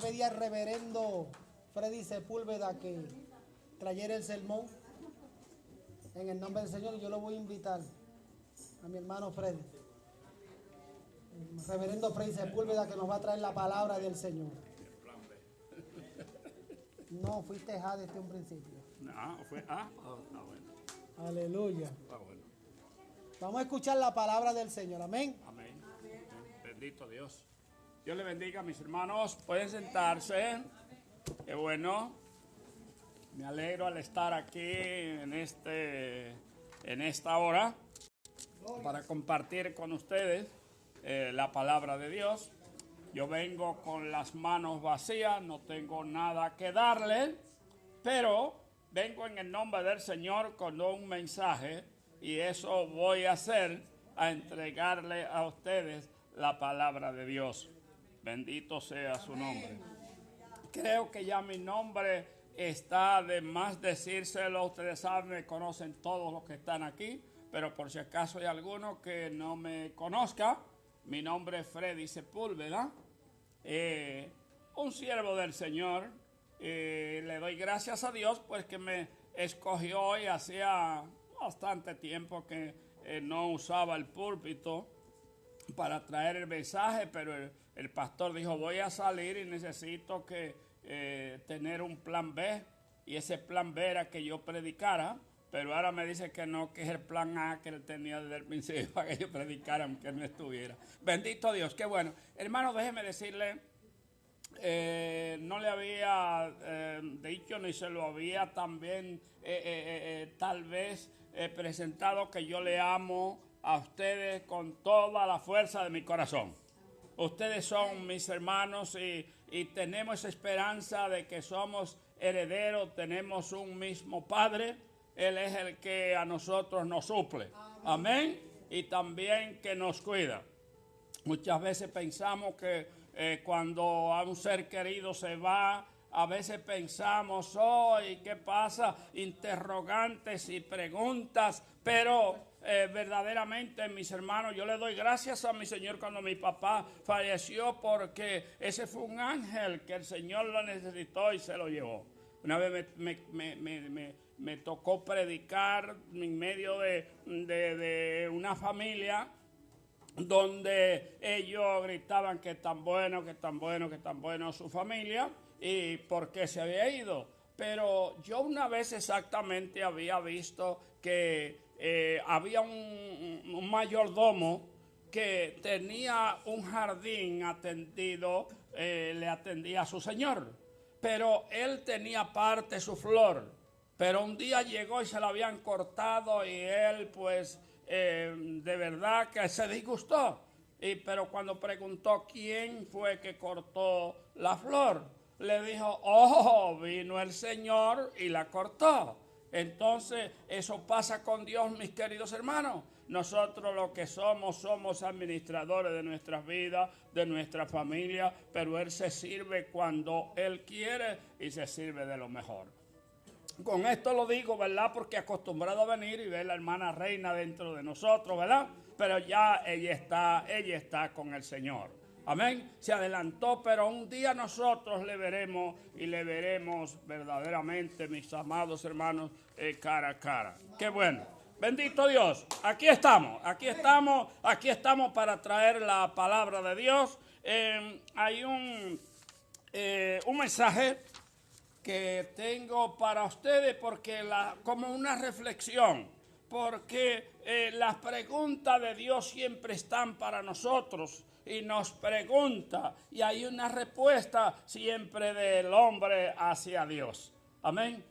pedí al reverendo Freddy Sepúlveda que trayera el sermón en el nombre del Señor, y yo lo voy a invitar a mi hermano Freddy, el reverendo Freddy Sepúlveda, que nos va a traer la palabra del Señor. No, fuiste A desde un principio. No, fue A. Bueno. Aleluya. Bueno. Vamos a escuchar la palabra del Señor. Amén. Amén. Bendito Dios. Dios le bendiga, mis hermanos. Pueden sentarse. Qué bueno. Me alegro al estar aquí en esta hora para compartir con ustedes la palabra de Dios. Yo vengo con las manos vacías, no tengo nada que darle, pero vengo en el nombre del Señor con un mensaje, y eso voy a hacer, a entregarle a ustedes la palabra de Dios. Bendito sea su nombre. Creo que ya mi nombre está de más decírselo. Ustedes saben, me conocen todos los que están aquí, pero por si acaso hay alguno que no me conozca, mi nombre es Freddy Sepúlveda, un siervo del Señor. Le doy gracias a Dios pues que me escogió, y hacía bastante tiempo que no usaba el púlpito para traer el mensaje, pero el pastor dijo: voy a salir y necesito que tener un plan B, y ese plan B era que yo predicara, pero ahora me dice que no, que es el plan A que él tenía desde el principio para que yo predicara aunque no estuviera. Bendito Dios, qué bueno. Hermano, déjeme decirle, no le había dicho ni se lo había también tal vez presentado que yo le amo a ustedes con toda la fuerza de mi corazón. Ustedes son mis hermanos, y tenemos esperanza de que somos herederos, tenemos un mismo Padre. Él es el que a nosotros nos suple. Amén. Y también que nos cuida. Muchas veces pensamos que cuando a un ser querido se va, a veces pensamos, ¿y qué pasa? Interrogantes y preguntas, pero verdaderamente, mis hermanos, yo le doy gracias a mi Señor cuando mi papá falleció, porque ese fue un ángel que el Señor lo necesitó y se lo llevó. Una vez me tocó predicar en medio de una familia donde ellos gritaban que tan bueno, que tan bueno, que tan bueno su familia, y por qué se había ido. Pero yo una vez exactamente había visto que había un mayordomo que tenía un jardín atendido, le atendía a su señor, pero él tenía parte su flor, pero un día llegó y se la habían cortado, y él pues de verdad que se disgustó, pero cuando preguntó quién fue que cortó la flor, le dijo: vino el Señor y la cortó. Entonces eso pasa con Dios, mis queridos hermanos. Nosotros lo que somos administradores de nuestras vidas, de nuestra familia, pero Él se sirve cuando Él quiere y se sirve de lo mejor. Con esto lo digo, ¿verdad? Porque acostumbrado a venir y ver a la hermana Reina dentro de nosotros, ¿verdad? Pero ya ella está con el Señor. Amén. Se adelantó, pero un día nosotros le veremos, y le veremos verdaderamente, mis amados hermanos, cara a cara. Qué bueno. Bendito Dios. Aquí estamos para traer la palabra de Dios. Hay un mensaje que tengo para ustedes, porque como una reflexión, porque las preguntas de Dios siempre están para nosotros, y nos pregunta, y hay una respuesta siempre del hombre hacia Dios. Amén.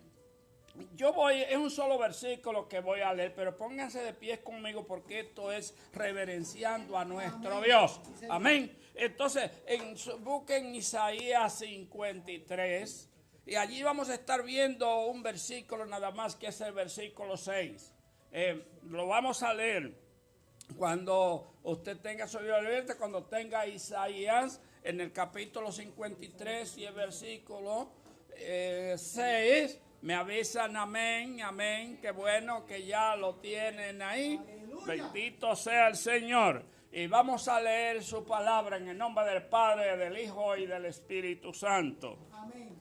Es un solo versículo que voy a leer, pero pónganse de pie conmigo, porque esto es reverenciando a nuestro Dios. Amén. Entonces, busquen Isaías 53, y allí vamos a estar viendo un versículo nada más, que es el versículo 6. Lo vamos a leer. Cuando usted tenga su Biblia, cuando tenga Isaías en el capítulo 53 y el versículo 6, me avisan. Amén, amén. Qué bueno que ya lo tienen ahí. Aleluya. Bendito sea el Señor. y vamos a leer su palabra en el nombre del Padre, del Hijo y del Espíritu Santo. Amén.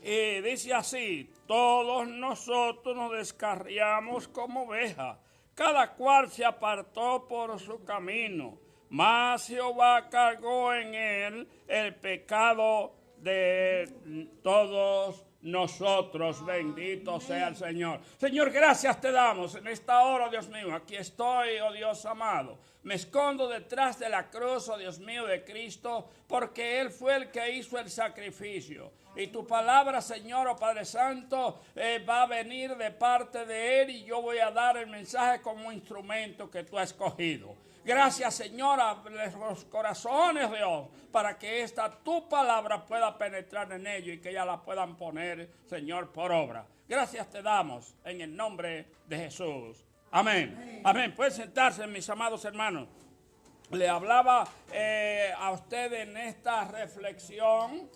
Y dice así: todos nosotros nos descarriamos como ovejas, cada cual se apartó por su camino, mas Jehová cargó en él el pecado de todos nosotros. Bendito sea el Señor. Señor, gracias te damos en esta hora, Dios mío. Aquí estoy, oh Dios amado. Me escondo detrás de la cruz, oh Dios mío, de Cristo, porque Él fue el que hizo el sacrificio. Y tu palabra, Señor, oh Padre Santo, va a venir de parte de Él, y yo voy a dar el mensaje como instrumento que tú has escogido. Gracias, Señor, a los corazones, Dios, para que esta tu palabra pueda penetrar en ellos y que ya la puedan poner, Señor, por obra. Gracias te damos en el nombre de Jesús. Amén. Amén. Pueden sentarse, mis amados hermanos. Le hablaba a usted en esta reflexión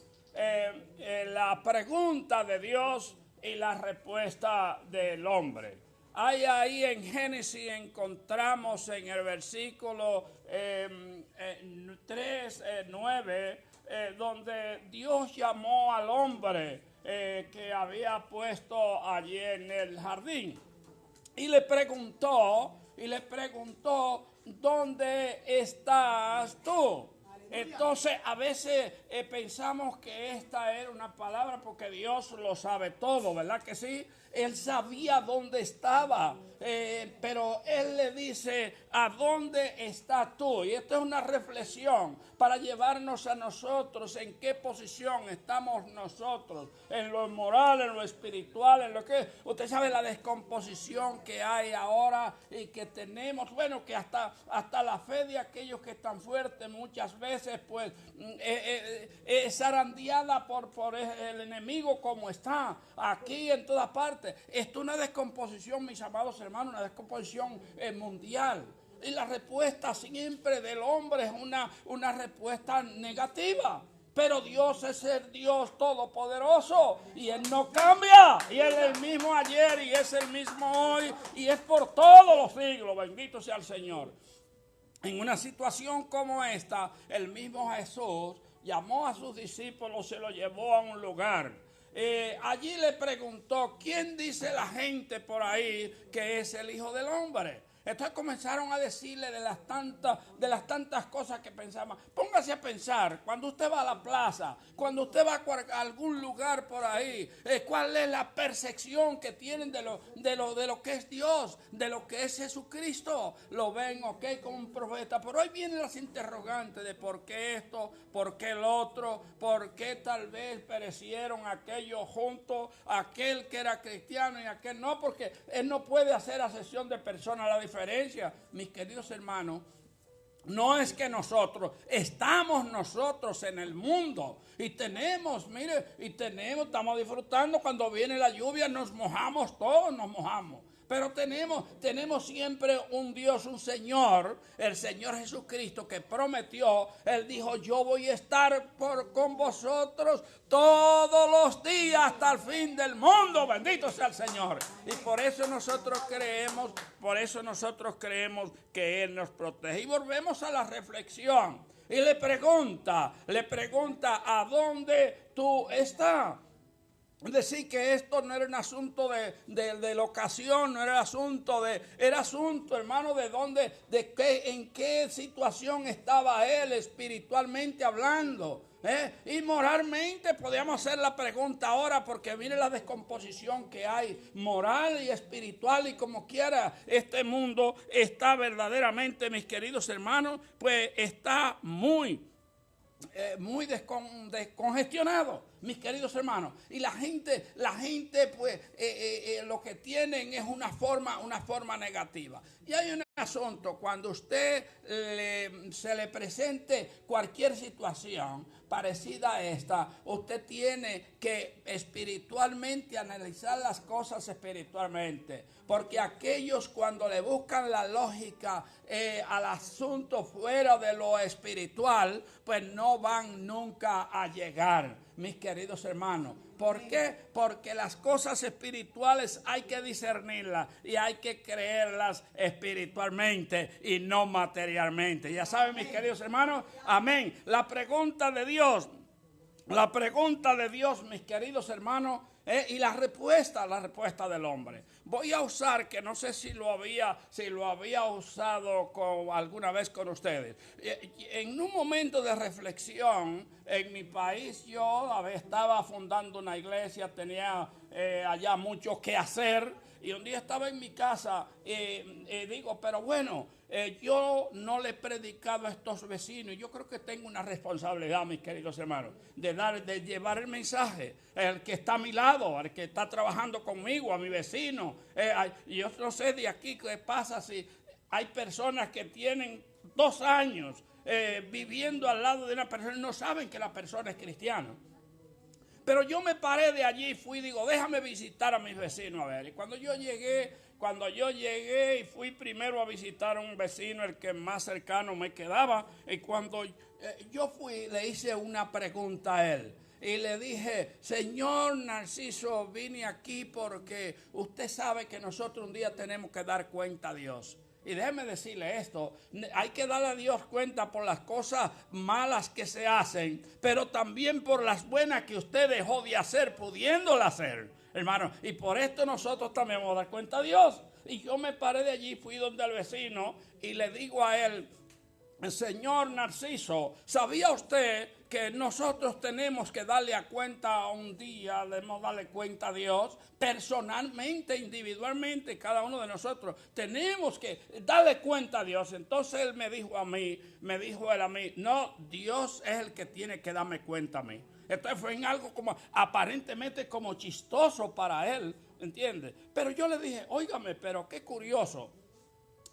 la pregunta de Dios y la respuesta del hombre. Hay ahí en Génesis, encontramos en el versículo 3:9, donde Dios llamó al hombre que había puesto allí en el jardín. Y le preguntó, ¿dónde estás tú? Entonces, a veces pensamos que esta era una palabra porque Dios lo sabe todo, ¿verdad que sí? Él sabía dónde estaba, pero Él le dice, ¿a dónde estás tú? Y esta es una reflexión para llevarnos a nosotros en qué posición estamos nosotros, en lo moral, en lo espiritual, en lo que... Usted sabe la descomposición que hay ahora y que tenemos, bueno, que hasta la fe de aquellos que están fuertes muchas veces, pues, es zarandeada por el enemigo como está aquí en todas partes. Esto es una descomposición, mis amados hermanos, una descomposición mundial. Y la respuesta siempre del hombre es una respuesta negativa. Pero Dios es el Dios todopoderoso y Él no cambia. Y Él es el mismo ayer y es el mismo hoy y es por todos los siglos. Bendito sea el Señor. En una situación como esta, el mismo Jesús llamó a sus discípulos, se los llevó a un lugar. Allí le preguntó, ¿quién dice la gente por ahí que es el Hijo del Hombre? Entonces comenzaron a decirle de las tantas cosas que pensaban. Póngase a pensar, cuando usted va a la plaza, cuando usted va a algún lugar por ahí, cuál es la percepción que tienen de lo que es Dios, de lo que es Jesucristo. Lo ven, ok, como un profeta, pero hoy vienen las interrogantes de por qué esto, por qué el otro, por qué tal vez perecieron aquellos juntos, aquel que era cristiano y aquel no, porque Él no puede hacer acepción de personas. La diferencia, mis queridos hermanos, no es que estamos nosotros en el mundo y tenemos, estamos disfrutando cuando viene la lluvia, nos mojamos, todos nos mojamos. Pero tenemos siempre un Dios, un Señor, el Señor Jesucristo que prometió. Él dijo, yo voy a estar con vosotros todos los días hasta el fin del mundo. Bendito sea el Señor. Y por eso nosotros creemos que Él nos protege. Y volvemos a la reflexión. Y le pregunta, ¿a dónde tú estás? Decir que esto no era un asunto de locación, no era asunto era asunto, hermano, en qué situación estaba él espiritualmente hablando. Y moralmente podríamos hacer la pregunta ahora, porque mire la descomposición que hay moral y espiritual, y como quiera este mundo está verdaderamente, mis queridos hermanos, pues está muy descongestionado, mis queridos hermanos. Y la gente pues lo que tienen es una forma negativa. Y hay un asunto, cuando usted se le presente cualquier situación parecida a esta, usted tiene que espiritualmente analizar las cosas espiritualmente, porque aquellos cuando le buscan la lógica al asunto fuera de lo espiritual, pues no van nunca a llegar. mis queridos hermanos. ¿Por qué? Porque las cosas espirituales hay que discernirlas y hay que creerlas espiritualmente y no materialmente. Ya saben, mis queridos hermanos, amén. La pregunta de Dios, mis queridos hermanos, y la respuesta del hombre. Voy a usar, que no sé si lo había usado alguna vez con ustedes. En un momento de reflexión, en mi país yo estaba fundando una iglesia, tenía allá mucho que hacer. Y un día estaba en mi casa y digo, pero bueno, yo no le he predicado a estos vecinos. Yo creo que tengo una responsabilidad, mis queridos hermanos, de llevar el mensaje. El que está a mi lado, el que está trabajando conmigo, a mi vecino. Yo no sé de aquí qué pasa si hay personas que tienen 2 años viviendo al lado de una persona y no saben que la persona es cristiana. Pero yo me paré de allí y fui, digo, déjame visitar a mis vecinos a ver. Y cuando yo llegué y fui primero a visitar a un vecino, el que más cercano me quedaba, y cuando yo fui, le hice una pregunta a él. Y le dije, señor Narciso, vine aquí porque usted sabe que nosotros un día tenemos que dar cuenta a Dios. Y déjeme decirle esto, hay que darle a Dios cuenta por las cosas malas que se hacen, pero también por las buenas que usted dejó de hacer, pudiéndolas hacer, hermano. Y por esto nosotros también vamos a dar cuenta a Dios. Y yo me paré de allí, fui donde el vecino y le digo a él, señor Narciso, ¿sabía usted que nosotros tenemos que darle a cuenta un día, debemos darle cuenta a Dios, personalmente, individualmente, cada uno de nosotros, tenemos que darle cuenta a Dios? Entonces él me dijo a mí, no, Dios es el que tiene que darme cuenta a mí. Entonces fue en algo como, aparentemente como chistoso para él, ¿entiende? Pero yo le dije, óigame, pero qué curioso.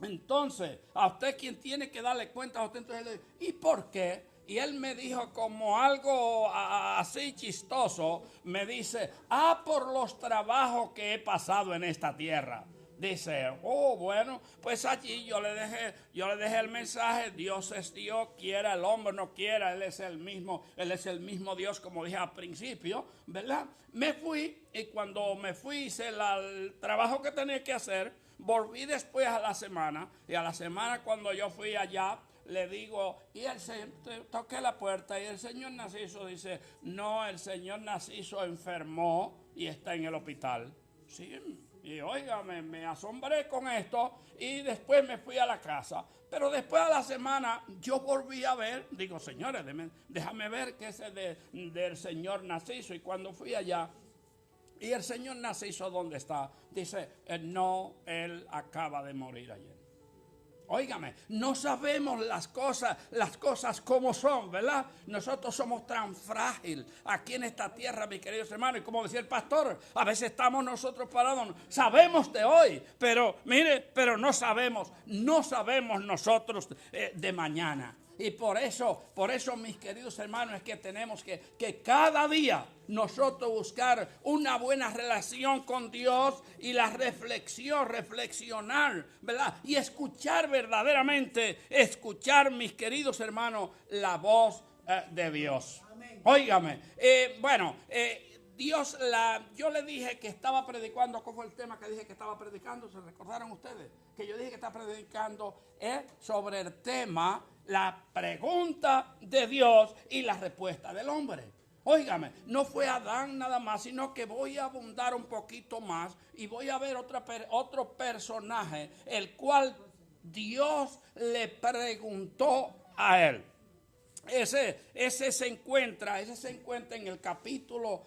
Entonces, a usted quien tiene que darle cuenta a usted, entonces le digo, ¿y por qué? Y él me dijo como algo así chistoso, me dice, por los trabajos que he pasado en esta tierra. Dice, bueno, pues allí yo le dejé el mensaje, Dios es Dios, quiera el hombre no quiera, Él es el mismo Dios, como dije al principio, ¿verdad? Me fui y cuando me fui hice el trabajo que tenía que hacer. Volví después a la semana, y a la semana cuando yo fui allá, le digo, y toqué la puerta, y el señor Narciso dice, no, el señor Narciso enfermó y está en el hospital. Sí, y oiga, me asombré con esto, y después me fui a la casa. Pero después a la semana yo volví a ver, digo, señores, déjame ver qué es del señor Narciso, y cuando fui allá, y el señor Narciso, ¿dónde está? Dice, no, él acaba de morir ayer. Óigame, no sabemos las cosas como son, ¿verdad? Nosotros somos tan frágiles aquí en esta tierra, mis queridos hermanos. Y como decía el pastor, a veces estamos nosotros parados, sabemos de hoy, pero mire, pero no sabemos nosotros de mañana. Y por eso, mis queridos hermanos, es que tenemos que cada día nosotros buscar una buena relación con Dios y la reflexionar, ¿verdad? Y escuchar verdaderamente, mis queridos hermanos, la voz de Dios. Amén. Óigame, yo le dije que estaba predicando. ¿Cómo fue el tema que dije que estaba predicando? ¿Se recordaron ustedes? Que yo dije que estaba predicando sobre el tema, la pregunta de Dios y la respuesta del hombre. Óigame, no fue Adán nada más, sino que voy a abundar un poquito más y voy a ver otro personaje, el cual Dios le preguntó a él. Ese se encuentra en el capítulo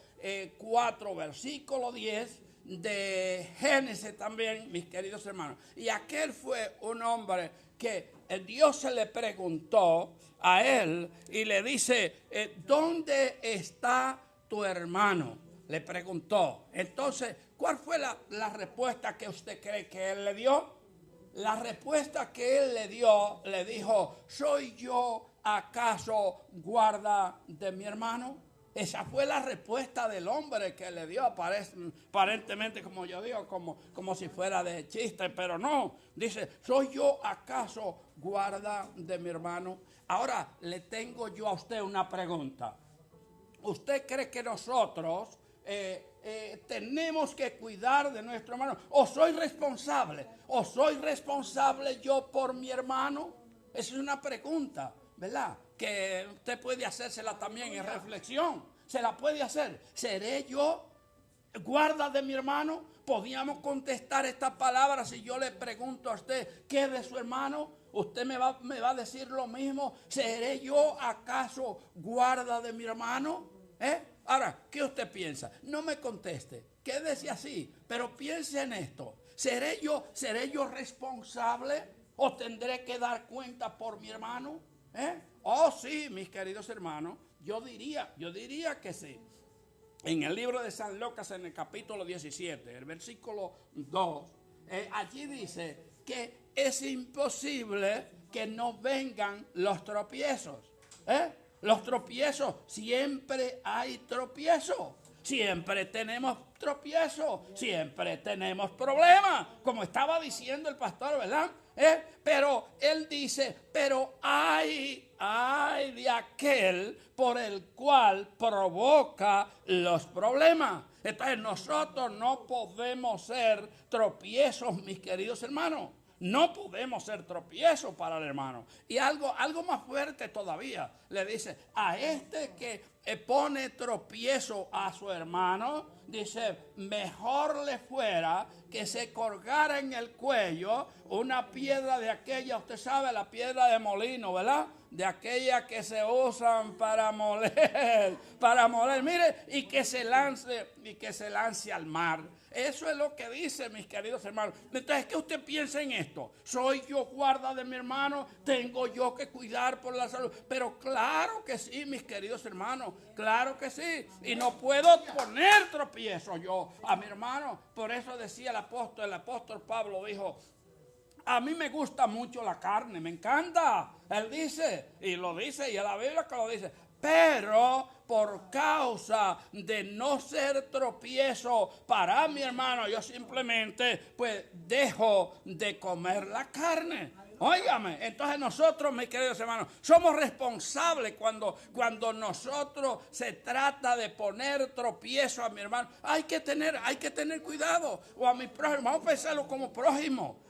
4, versículo 10 de Génesis también, mis queridos hermanos. Y aquel fue un hombre que Dios se le preguntó a él y le dice, ¿dónde está tu hermano? Le preguntó. Entonces, ¿cuál fue la respuesta que usted cree que él le dio? La respuesta que él le dio, le dijo, ¿soy yo acaso guarda de mi hermano? Esa fue la respuesta del hombre que le dio, aparentemente, como yo digo, como si fuera de chiste, pero no. Dice, ¿soy yo acaso guarda de mi hermano? Ahora le tengo yo a usted una pregunta. ¿usted cree que nosotros tenemos que cuidar de nuestro hermano? ¿O soy responsable? ¿O soy responsable yo por mi hermano? Esa es una pregunta, ¿verdad? Que usted puede hacérsela también en reflexión. Se la puede hacer. ¿Seré yo guarda de mi hermano? ¿Podríamos contestar esta palabra si yo le pregunto a usted qué es de su hermano? ¿Usted me va a decir lo mismo? ¿Seré yo acaso guarda de mi hermano? Ahora, ¿qué usted piensa? No me conteste, quédese así, pero piense en esto. ¿Seré yo responsable o tendré que dar cuenta por mi hermano? Oh, sí, mis queridos hermanos, yo diría que sí. En el libro de San Lucas, en el capítulo 17, el versículo 2, allí dice que es imposible que no vengan los tropiezos. Los tropiezos, siempre hay tropiezos. Siempre tenemos tropiezos, siempre tenemos problemas, como estaba diciendo el pastor, ¿verdad? Pero él dice, pero ay de aquel por el cual provoca los problemas. Entonces nosotros no podemos ser tropiezos, mis queridos hermanos. No podemos ser tropiezos para el hermano. Y algo más fuerte todavía, le dice, a este que pone tropiezo a su hermano, dice, mejor le fuera que se colgara en el cuello una piedra de aquella, usted sabe, la piedra de molino, ¿verdad? De aquella que se usan para moler, mire, y que se lance al mar. Eso es lo que dice, mis queridos hermanos. Entonces, ¿qué usted piensa en esto? ¿Soy yo guarda de mi hermano? ¿Tengo yo que cuidar por la salud? Pero claro que sí, mis queridos hermanos, claro que sí. Y no puedo poner tropiezo yo a mi hermano. Por eso decía el apóstol Pablo dijo, a mí me gusta mucho la carne, me encanta. Él dice, y lo dice, y en la Biblia que lo dice, pero por causa de no ser tropiezo para mi hermano, yo simplemente pues dejo de comer la carne. Óigame, entonces nosotros, mis queridos hermanos, somos responsables cuando nosotros se trata de poner tropiezo a mi hermano. Hay que tener cuidado. O a mi prójimo, vamos a pensarlo como prójimo.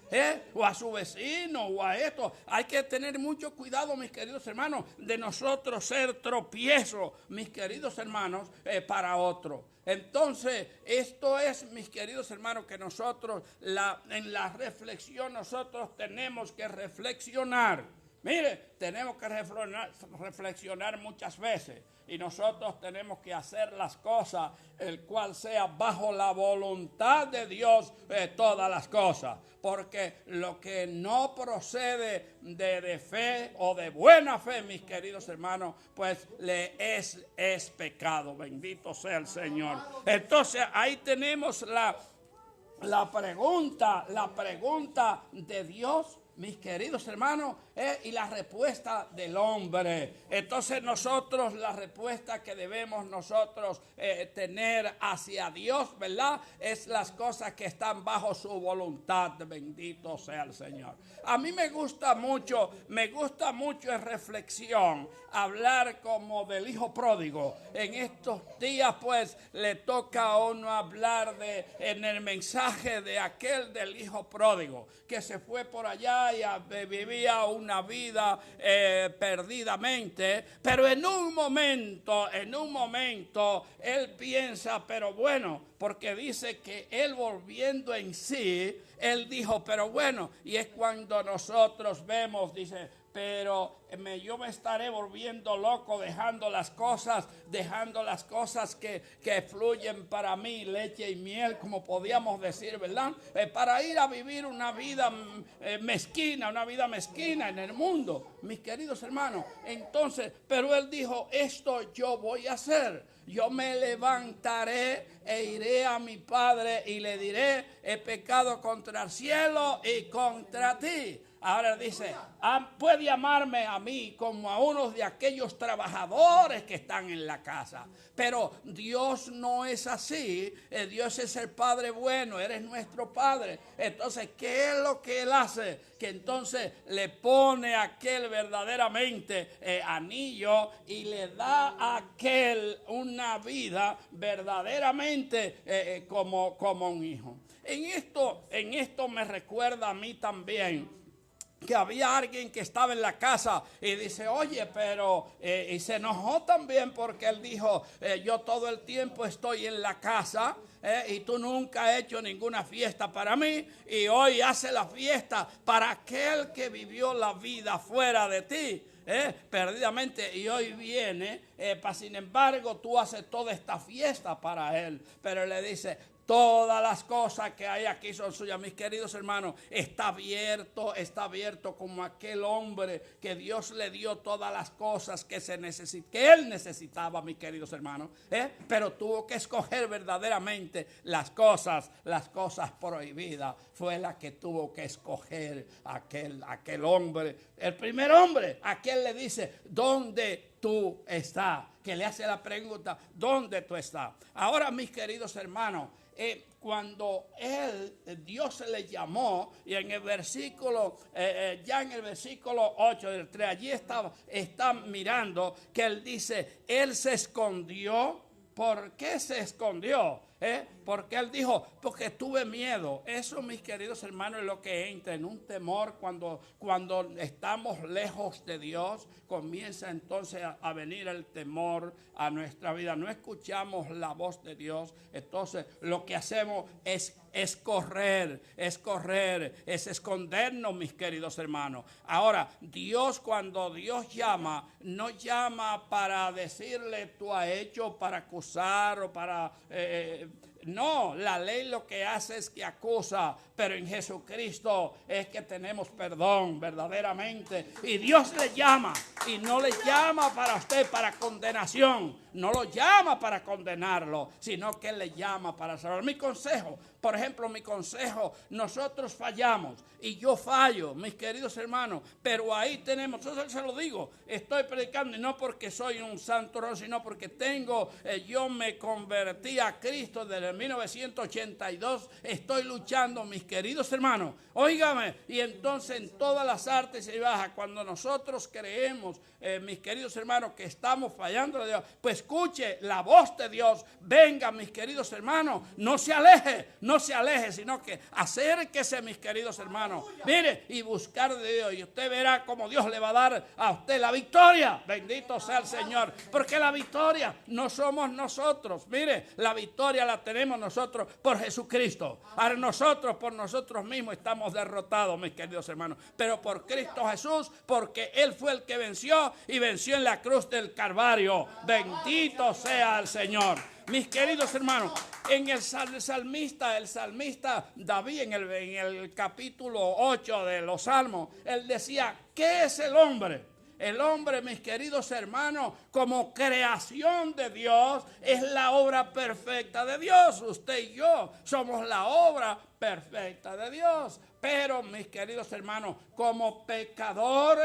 O a su vecino, o a esto. Hay que tener mucho cuidado, mis queridos hermanos, de nosotros ser tropiezo, mis queridos hermanos, para otro. Entonces, esto es, mis queridos hermanos, que nosotros, en la reflexión, nosotros tenemos que reflexionar. Mire, tenemos que reflexionar muchas veces. Y nosotros tenemos que hacer las cosas, el cual sea bajo la voluntad de Dios todas las cosas. Porque lo que no procede de fe o de buena fe, mis queridos hermanos, pues le es pecado. Bendito sea el Señor. Entonces ahí tenemos la pregunta de Dios, mis queridos hermanos, y la respuesta del hombre. Entonces nosotros, la respuesta que debemos nosotros tener hacia Dios, ¿verdad? Es las cosas que están bajo su voluntad. Bendito sea el Señor. A mí me gusta mucho en reflexión hablar como del hijo pródigo. En estos días pues le toca a uno hablar en el mensaje de aquel del hijo pródigo que se fue por allá y vivía una vida perdidamente, pero en un momento él piensa, pero bueno, porque dice que él volviendo en sí, él dijo, pero bueno, y es cuando nosotros vemos, dice, pero yo me estaré volviendo loco dejando las cosas que fluyen para mí, leche y miel, como podíamos decir, ¿verdad? Para ir a vivir una vida mezquina en el mundo, mis queridos hermanos. Entonces, pero él dijo, esto yo voy a hacer. Yo me levantaré e iré a mi padre y le diré, he pecado contra el cielo y contra ti. Ahora dice, puede amarme a mí como a uno de aquellos trabajadores que están en la casa. Pero Dios no es así. Dios es el Padre bueno, eres nuestro Padre. Entonces, ¿qué es lo que Él hace? Que entonces le pone a aquel verdaderamente anillo y le da a aquel una vida verdaderamente como un hijo. En esto me recuerda a mí también que había alguien que estaba en la casa y dice, oye, pero, y se enojó también porque él dijo, yo todo el tiempo estoy en la casa y tú nunca has hecho ninguna fiesta para mí y hoy hace la fiesta para aquel que vivió la vida fuera de ti. Perdidamente, y hoy viene, sin embargo tú haces toda esta fiesta para él, pero él le dice, todas las cosas que hay aquí son suyas. Mis queridos hermanos, está abierto como aquel hombre que Dios le dio todas las cosas que él necesitaba, mis queridos hermanos, pero tuvo que escoger verdaderamente las cosas prohibidas. Fue la que tuvo que escoger aquel hombre, el primer hombre, a quien le dice, ¿dónde tú estás? Que le hace la pregunta, ¿dónde tú estás? Ahora, mis queridos hermanos, cuando Dios le llamó, y en el versículo, ya en el versículo 8 del 3, allí está mirando que él dice, él se escondió. ¿Por qué se escondió? Porque él dijo, porque tuve miedo. Eso, mis queridos hermanos, es lo que entra en un temor cuando estamos lejos de Dios. Comienza entonces a venir el temor a nuestra vida. No escuchamos la voz de Dios. Entonces lo que hacemos es correr, es escondernos, mis queridos hermanos. Ahora, Dios, cuando Dios llama, no llama para decirle tú has hecho, para acusar o para... no, la ley lo que hace es que acusa, pero en Jesucristo es que tenemos perdón verdaderamente. Y Dios le llama, y no le llama para usted para condenación, no lo llama para condenarlo, sino que le llama para salvar. Mi consejo, por ejemplo, nosotros fallamos y yo fallo, mis queridos hermanos, pero ahí tenemos, yo se lo digo, estoy predicando y no porque soy un santo, sino porque yo me convertí a Cristo desde 1982, estoy luchando, mis queridos hermanos, óigame, y entonces en todas las artes y bajas, cuando nosotros creemos, mis queridos hermanos, que estamos fallando a Dios, pues escuche la voz de Dios, venga, mis queridos hermanos, no se aleje, sino que acérquese, mis queridos hermanos, mire, y buscar de Dios, y usted verá cómo Dios le va a dar a usted la victoria, bendito sea el Señor, porque la victoria no somos nosotros, mire, la victoria la tenemos nosotros por Jesucristo. Ahora nosotros por nosotros mismos estamos derrotados, mis queridos hermanos, pero por Cristo Jesús, porque Él fue el que venció y venció en la cruz del Calvario. Bendito sea el Señor. Mis queridos hermanos, en el salmista David, en el capítulo 8 de los Salmos, él decía, ¿qué es el hombre? El hombre, mis queridos hermanos, como creación de Dios, es la obra perfecta de Dios. Usted y yo somos la obra perfecta de Dios. Pero, mis queridos hermanos, como pecador,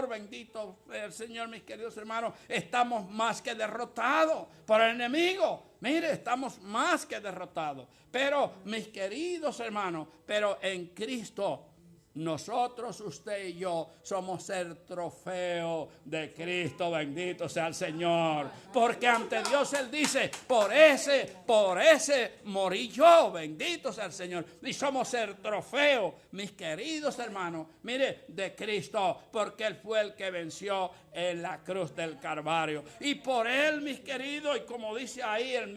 bendito el Señor, mis queridos hermanos, estamos más que derrotados por el enemigo. Mire, estamos más que derrotados. Pero, mis queridos hermanos, pero en Cristo, nosotros, usted y yo, somos el trofeo de Cristo, bendito sea el Señor. Porque ante Dios Él dice, por ese morí yo, bendito sea el Señor. Y somos el trofeo, mis queridos hermanos, mire, de Cristo, porque Él fue el que venció en la cruz del Calvario. Y por Él, mis queridos, y como dice ahí en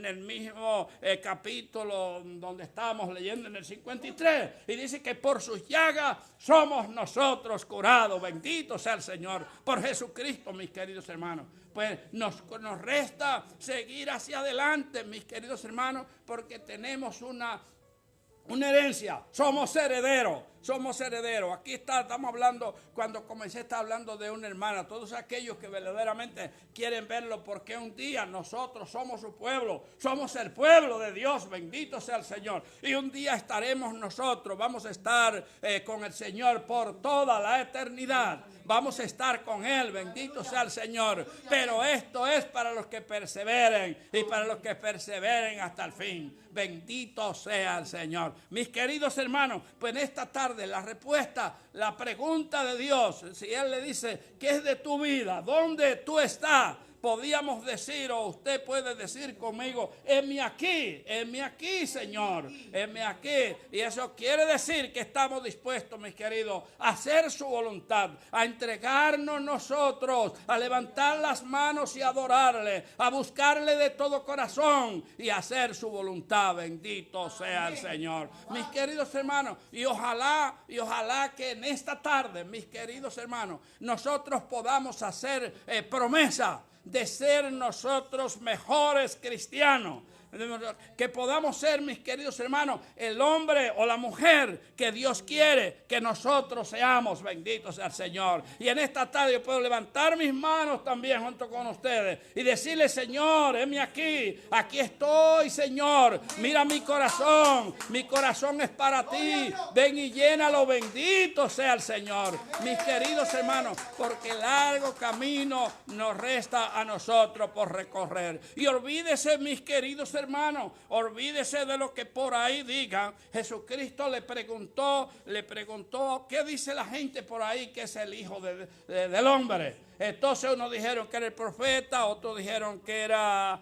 el mismo capítulo donde estábamos leyendo en el 53, y dice que por sus llagas somos nosotros curados, bendito sea el Señor, por Jesucristo, mis queridos hermanos. Pues nos resta seguir hacia adelante, mis queridos hermanos, porque tenemos una herencia, somos herederos. somos herederos. Aquí estamos hablando, cuando comencé a estar hablando de una hermana, todos aquellos que verdaderamente quieren verlo, porque un día nosotros somos su pueblo, somos el pueblo de Dios, bendito sea el Señor. Y un día estaremos nosotros, vamos a estar con el Señor por toda la eternidad. Vamos a estar con Él, bendito sea el Señor. Pero esto es para los que perseveren y para los que perseveren hasta el fin. Bendito sea el Señor. Mis queridos hermanos, pues en esta tarde la respuesta, la pregunta de Dios, si Él le dice, ¿qué es de tu vida? ¿Dónde tú estás? Podíamos decir, o usted puede decir conmigo, heme aquí, Señor, heme aquí. Y eso quiere decir que estamos dispuestos, mis queridos, a hacer su voluntad, a entregarnos nosotros, a levantar las manos y adorarle, a buscarle de todo corazón y a hacer su voluntad. Bendito sea el Señor. Mis queridos hermanos, y ojalá que en esta tarde, mis queridos hermanos, nosotros podamos hacer promesa de ser nosotros mejores cristianos, que podamos ser, mis queridos hermanos, el hombre o la mujer que Dios quiere que nosotros seamos. Bendito sea el Señor. Y en esta tarde yo puedo levantar mis manos también junto con ustedes y decirle, Señor, heme aquí estoy, Señor, mira mi corazón es para ti, ven y llénalo, bendito sea el Señor. Mis queridos hermanos, porque largo camino nos resta a nosotros por recorrer. Y olvídese, mis queridos hermanos, olvídese de lo que por ahí digan. Jesucristo le preguntó, ¿qué dice la gente por ahí que es el Hijo del Hombre? Entonces unos dijeron que era el profeta, otros dijeron que era,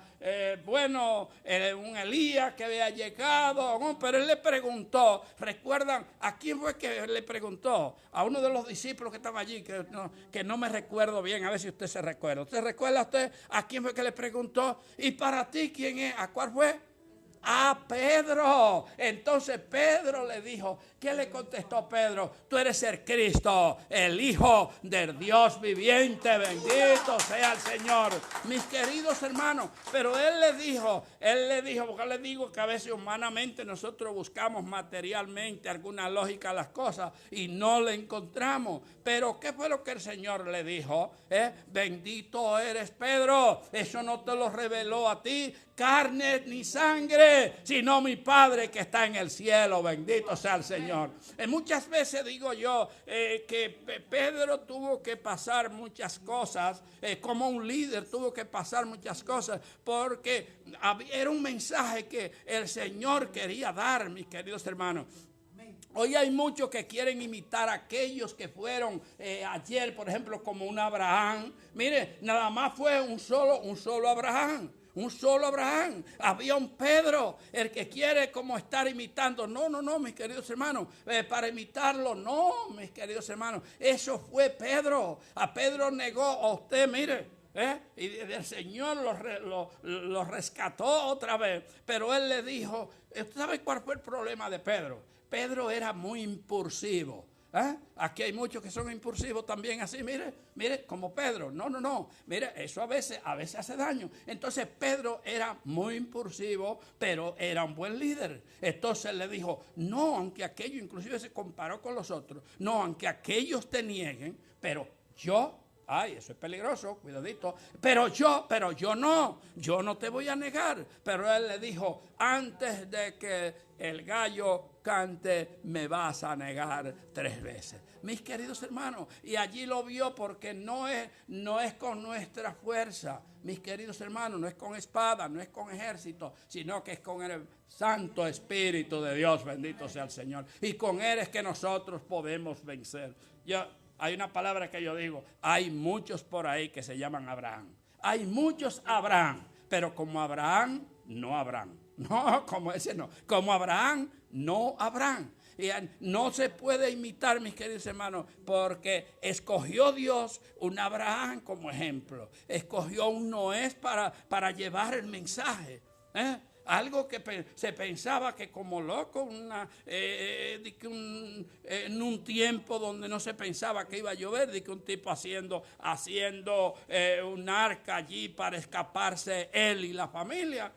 un Elías que había llegado, pero él le preguntó, ¿recuerdan a quién fue que le preguntó? A uno de los discípulos que estaba allí, que no me recuerdo bien, a ver si usted se recuerda. ¿Usted recuerda a quién fue que le preguntó? ¿Y para ti quién es? ¿A cuál fue? A Pedro. Entonces Pedro le dijo, ¿qué le contestó Pedro? Tú eres el Cristo, el Hijo del Dios viviente, bendito sea el Señor. Mis queridos hermanos, pero él le dijo, porque le digo que a veces humanamente nosotros buscamos materialmente alguna lógica a las cosas y no le encontramos. Pero ¿qué fue lo que el Señor le dijo? Bendito eres Pedro, eso no te lo reveló a ti carne ni sangre, sino mi Padre que está en el cielo, bendito sea el Señor. Muchas veces digo yo que Pedro tuvo que pasar muchas cosas, como un líder tuvo que pasar muchas cosas, porque era un mensaje que el Señor quería dar, mis queridos hermanos. Hoy hay muchos que quieren imitar a aquellos que fueron ayer, por ejemplo, como un Abraham. Mire, nada más fue un solo Abraham. Un solo Abraham. Había un Pedro, el que quiere como estar imitando. No, mis queridos hermanos, para imitarlo, no, mis queridos hermanos. Eso fue Pedro. A Pedro negó, a usted, mire. Y el Señor lo rescató otra vez. Pero él le dijo, ¿sabe cuál fue el problema de Pedro? Pedro era muy impulsivo. Aquí hay muchos que son impulsivos también así, mire, como Pedro. No, mire, eso a veces hace daño. Entonces Pedro era muy impulsivo, pero era un buen líder. Entonces le dijo, no, aunque aquellos, inclusive se comparó con los otros, no, aunque aquellos te nieguen, pero yo, eso es peligroso, cuidadito, pero yo no te voy a negar. Pero él le dijo, antes de que el gallo cante, me vas a negar 3 veces. Mis queridos hermanos, y allí lo vio, porque no es con nuestra fuerza, mis queridos hermanos, no es con espada, no es con ejército, sino que es con el Santo Espíritu de Dios, bendito sea el Señor. Y con Él es que nosotros podemos vencer. Hay una palabra que yo digo, hay muchos por ahí que se llaman Abraham. Hay muchos Abraham, pero como Abraham, no Abraham. No, como ese no. Como Abraham, no Abraham. Y no se puede imitar, mis queridos hermanos, porque escogió Dios un Abraham como ejemplo. Escogió un Noé para llevar el mensaje. Algo que se pensaba que como loco, en un tiempo donde no se pensaba que iba a llover, de que un tipo haciendo un arca allí para escaparse él y la familia.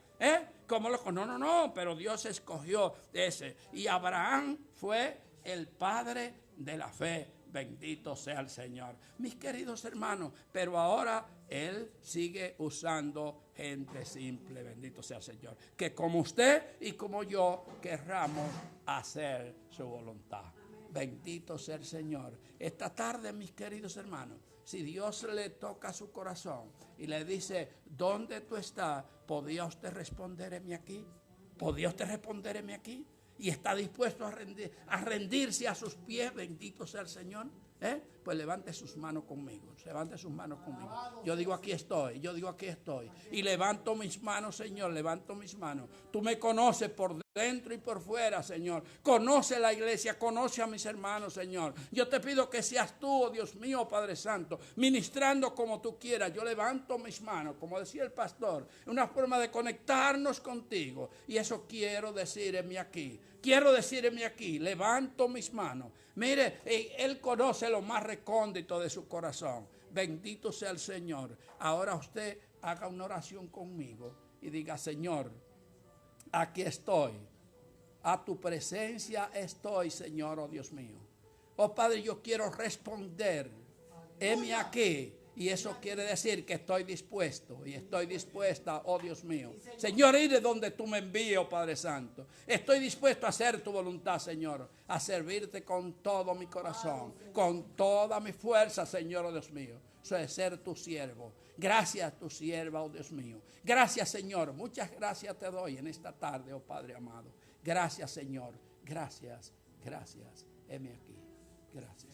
Como loco, no, pero Dios escogió ese. Y Abraham fue el padre de la fe. Bendito sea el Señor. Mis queridos hermanos, pero ahora Él sigue usando gente simple. Bendito sea el Señor. Que como usted y como yo querramos hacer su voluntad. Bendito sea el Señor. Esta tarde, mis queridos hermanos, si Dios le toca su corazón y le dice, ¿dónde tú estás? ¿Podría usted responderme aquí? ¿Podría usted responderme aquí? Y está dispuesto a rendirse a sus pies, bendito sea el Señor, pues levante sus manos conmigo, levante sus manos conmigo. Yo digo aquí estoy, y levanto mis manos, Señor, levanto mis manos. Tú me conoces por dentro y por fuera, Señor. Conoce la iglesia, conoce a mis hermanos, Señor. Yo te pido que seas tú, oh Dios mío, Padre Santo, ministrando como tú quieras. Yo levanto mis manos, como decía el pastor, una forma de conectarnos contigo. Y eso quiero decirme aquí. Levanto mis manos. Mire, Él conoce lo más recóndito de su corazón. Bendito sea el Señor. Ahora usted haga una oración conmigo y diga, Señor, aquí estoy. A tu presencia estoy, Señor, oh Dios mío. Oh Padre, yo quiero responder. Heme aquí. Y eso quiere decir que estoy dispuesto y estoy dispuesta, oh Dios mío. Señor, iré donde tú me envíes, oh Padre Santo. Estoy dispuesto a hacer tu voluntad, Señor. A servirte con todo mi corazón, con toda mi fuerza, Señor, oh Dios mío. Soy ser tu siervo. Gracias, tu sierva, oh Dios mío. Gracias, Señor. Muchas gracias te doy en esta tarde, oh Padre amado. Gracias, Señor. Gracias. Heme aquí. Gracias.